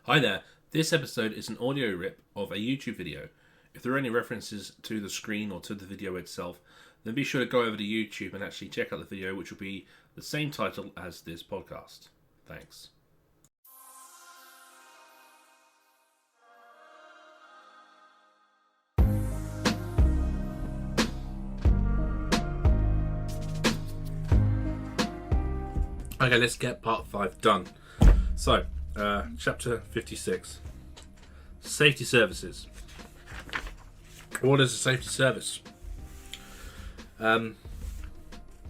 Hi there, this episode is an audio rip of a YouTube video. If there are any references to the screen or to the video itself, then be sure to go over to YouTube and actually check out the video, which will be the same title as this podcast. Thanks. Okay, let's get part 5 done. So, chapter 56. Safety services. What is a safety service?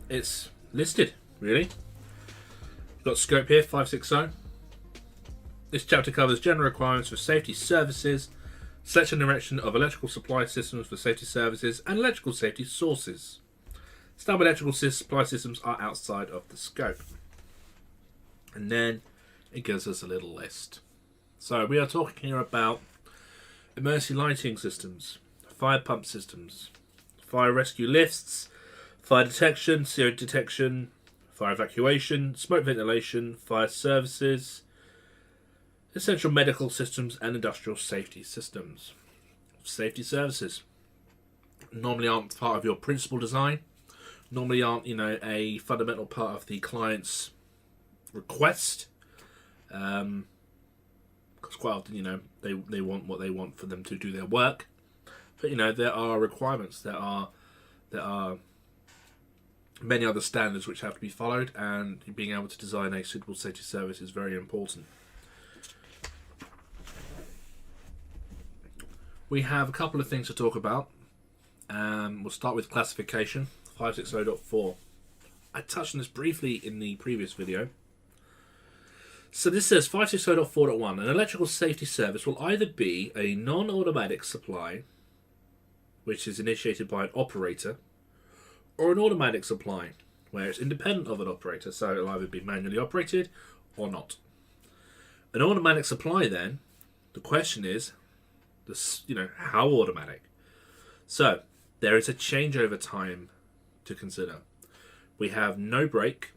It's listed, really. You've got scope here, 560. This chapter covers general requirements for safety services, selection and erection of electrical supply systems for safety services, and electrical safety sources. Standard electrical supply systems are outside of the scope. And then it gives us a little list. So we are talking here about emergency lighting systems, fire pump systems, fire rescue lifts, fire detection, CO detection, fire evacuation, smoke ventilation, fire services, essential medical systems, and industrial safety systems. Safety services normally aren't part of your principal design, normally aren't, a fundamental part of the client's request, because quite often, they want what they want for them to do their work. But there are requirements. There are many other standards which have to be followed, and being able to design a suitable safety service is very important. We have a couple of things to talk about. We'll start with classification, 560.4. I touched on this briefly in the previous video. So this says 560.4.1, an electrical safety service will either be a non-automatic supply, which is initiated by an operator, or an automatic supply, where it's independent of an operator, so it'll either be manually operated or not. An automatic supply, then, the question is, how automatic? So, there is a changeover time to consider. We have no break,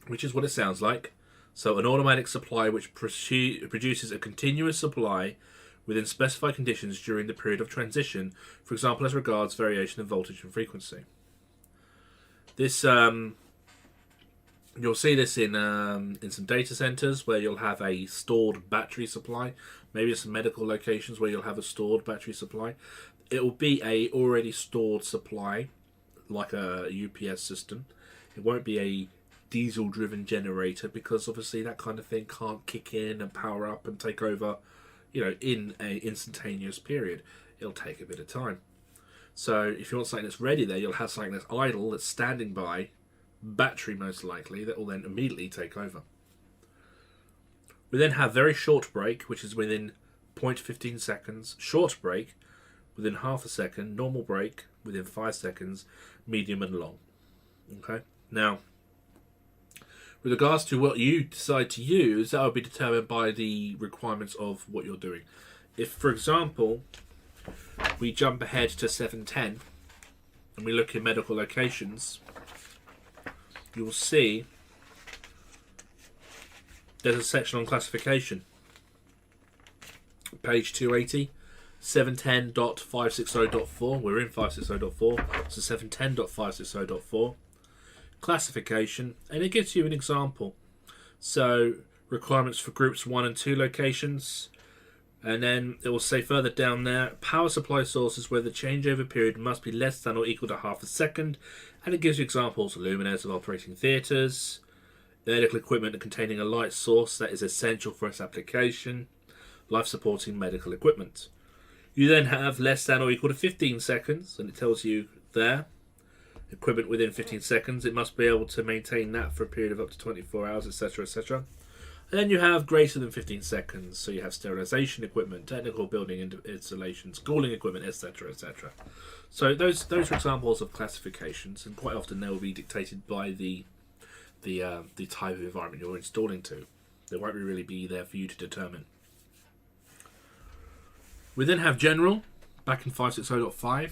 which is what it sounds like. So an automatic supply which produces a continuous supply within specified conditions during the period of transition, for example as regards variation in voltage and frequency. This you'll see this in some data centers where you'll have a stored battery supply, maybe some medical locations where you'll have a stored battery supply. It will be a already stored supply, like a UPS system. It won't be a diesel driven generator, because obviously that kind of thing can't kick in and power up and take over in an instantaneous period. It'll take a bit of time. So if you want something that's ready there, you'll have something that's idle, that's standing by, battery most likely, that will then immediately take over. We then have very short break, which is within 0.15 seconds, short break within half a second, normal break within 5 seconds, medium and long. Okay, now with regards to what you decide to use, that will be determined by the requirements of what you're doing. If, for example, we jump ahead to 710 and we look in medical locations, you'll see there's a section on classification. Page 280, 710.560.4. We're in 560.4, so 710.560.4. Classification, and it gives you an example. So requirements for groups 1 and 2 locations, and then it will say further down there, power supply sources where the changeover period must be less than or equal to half a second, and it gives you examples: luminaires of operating theatres, medical equipment containing a light source that is essential for its application, life supporting medical equipment. You then have less than or equal to 15 seconds, and it tells you there equipment within 15 seconds. It must be able to maintain that for a period of up to 24 hours, etc., etc. And then you have greater than 15 seconds, so you have sterilization equipment, technical building installation, schooling equipment, etc., etc. So those are examples of classifications, and quite often they will be dictated by the type of environment you're installing to. They won't really be there for you to determine. We then have general, back in 560.5.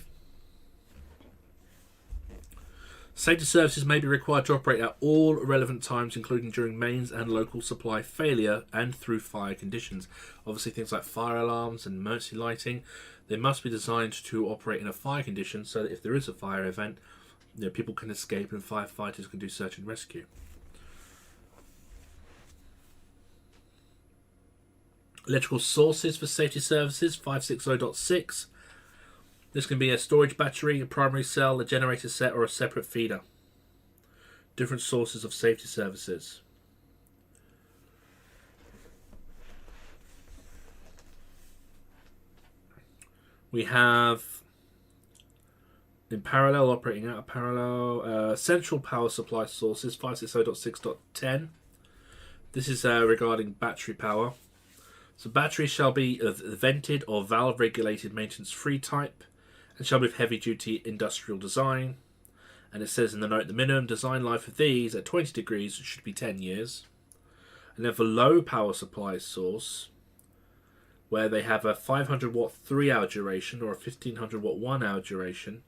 Safety services may be required to operate at all relevant times, including during mains and local supply failure and through fire conditions. Obviously, things like fire alarms and emergency lighting, they must be designed to operate in a fire condition so that if there is a fire event, people can escape and firefighters can do search and rescue. Electrical sources for safety services, 560.6. This can be a storage battery, a primary cell, a generator set, or a separate feeder. Different sources of safety services. We have, in parallel, operating out of parallel, central power supply sources, 560.6.10. This is regarding battery power. So batteries shall be of vented or valve regulated maintenance free type and shall be of heavy duty industrial design. And it says in the note the minimum design life of these at 20 degrees should be 10 years. And then for low power supply source, where they have a 500 watt 3-hour duration or a 1500 watt 1-hour duration,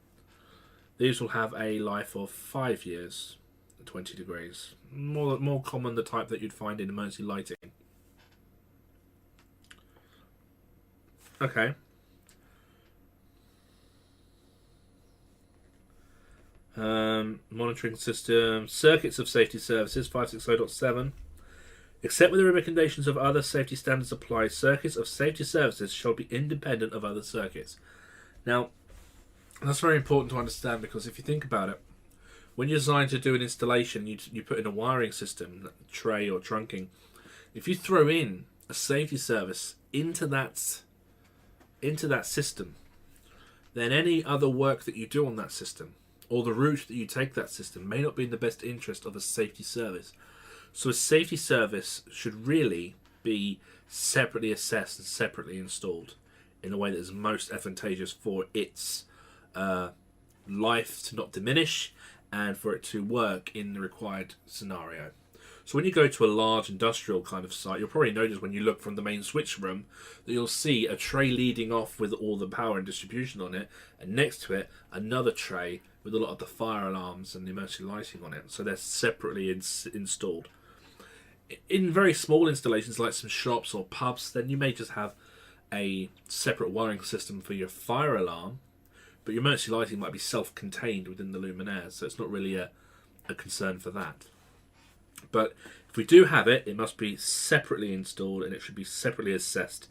these will have a life of 5 years at 20 degrees. More common the type that you'd find in emergency lighting. Okay. Monitoring system, circuits of safety services, 560.7. Except where the recommendations of other safety standards apply, circuits of safety services shall be independent of other circuits. Now, that's very important to understand because if you think about it, when you're designed to do an installation, you put in a wiring system, tray or trunking. If you throw in a safety service into that system, then any other work that you do on that system or the route that you take that system may not be in the best interest of a safety service. So a safety service should really be separately assessed and separately installed in a way that is most advantageous for its life to not diminish and for it to work in the required scenario. So when you go to a large industrial kind of site, you'll probably notice when you look from the main switch room that you'll see a tray leading off with all the power and distribution on it, and next to it another tray with a lot of the fire alarms and the emergency lighting on it. So they're separately installed. In very small installations like some shops or pubs, then you may just have a separate wiring system for your fire alarm, but your emergency lighting might be self-contained within the luminaires, so it's not really a concern for that. But if we do have it, it must be separately installed and it should be separately assessed,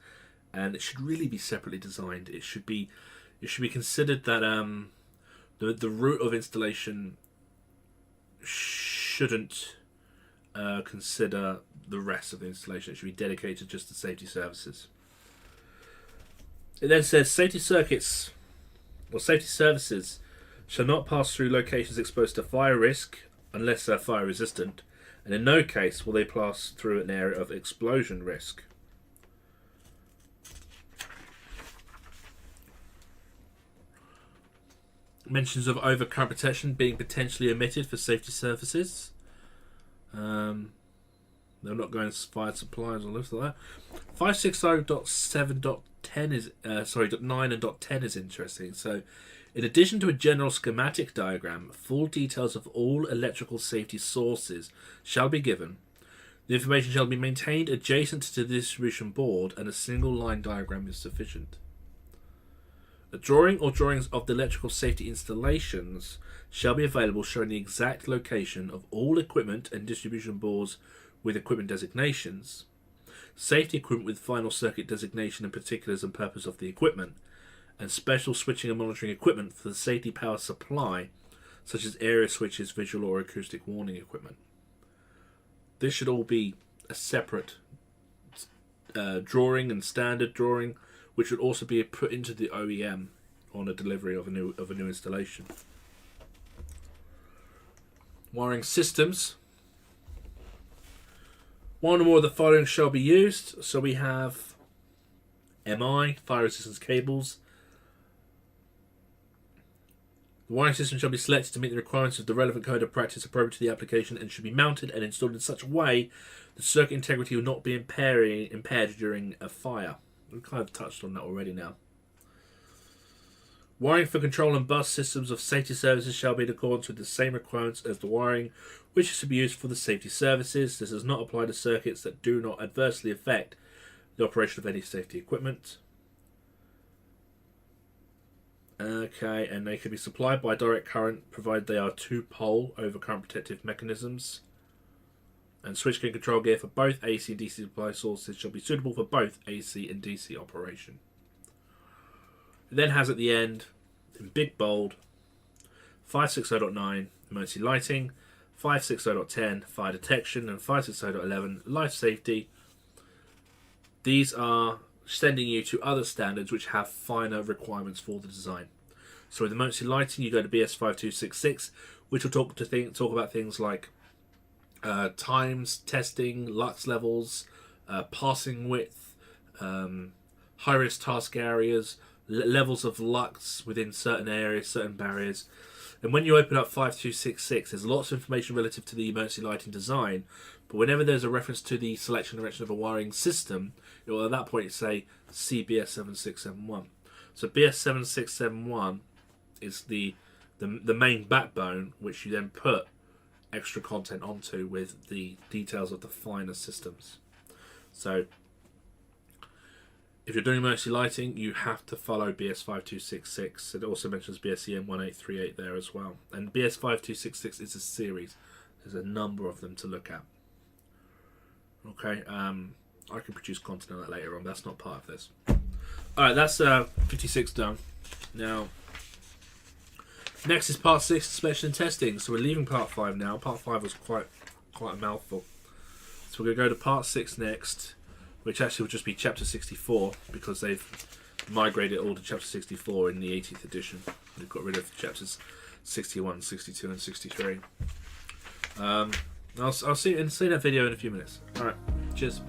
and it should really be separately designed. It should be considered that the route of installation shouldn't consider the rest of the installation. It should be dedicated just to safety services. It then says safety circuits or safety services shall not pass through locations exposed to fire risk unless they're fire resistant, and in no case will they pass through an area of explosion risk. Mentions of overcurrent protection being potentially omitted for safety services. They're not going to fire supplies or lifts like that. 560.7.10 is .9 and .10 is interesting. So, in addition to a general schematic diagram, full details of all electrical safety sources shall be given. The information shall be maintained adjacent to the distribution board, and a single line diagram is sufficient. A drawing or drawings of the electrical safety installations shall be available showing the exact location of all equipment and distribution boards with equipment designations, safety equipment with final circuit designation and particulars and purpose of the equipment, and special switching and monitoring equipment for the safety power supply, such as area switches, visual or acoustic warning equipment. This should all be a separate drawing and standard drawing, which would also be put into the OEM on a delivery of a new installation. Wiring systems. One or more of the following shall be used. So we have MI, fire resistance cables. The wiring system shall be selected to meet the requirements of the relevant code of practice appropriate to the application and should be mounted and installed in such a way that circuit integrity will not be impaired during a fire. We've kind of touched on that already now. Wiring for control and bus systems of safety services shall be in accordance with the same requirements as the wiring which is to be used for the safety services. This does not apply to circuits that do not adversely affect the operation of any safety equipment. Okay, and they can be supplied by direct current provided they are 2-pole over current protective mechanisms. And switchgear control gear for both AC and DC supply sources shall be suitable for both AC and DC operation. It then has at the end, in big bold, 560.9 emergency lighting, 560.10 fire detection, and 560.11 life safety. These are sending you to other standards which have finer requirements for the design. So with emergency lighting, you go to BS 5266, which will talk about things like times, testing, lux levels, passing width, high-risk task areas, levels of lux within certain areas, certain barriers. And when you open up 5266, there's lots of information relative to the emergency lighting design, but whenever there's a reference to the selection and direction of a wiring system, it will at that point say CBS 7671. So BS 7671 is the main backbone, which you then put extra content onto with the details of the finer systems. So if you're doing emergency lighting, you have to follow BS 5266. It also mentions BSEN 1838 there as well. And BS 5266 is a series. There's a number of them to look at. Okay, I can produce content on that later on. That's not part of this. Alright, that's 56 done. Now, next is part 6, inspection and testing. So we're leaving part 5 now. Part 5 was quite a mouthful. So we're going to go to part 6 next, which actually will just be chapter 64, because they've migrated all to chapter 64 in the 18th edition. They've got rid of chapters 61, 62 and 63. I'll see that video in a few minutes. Alright, cheers.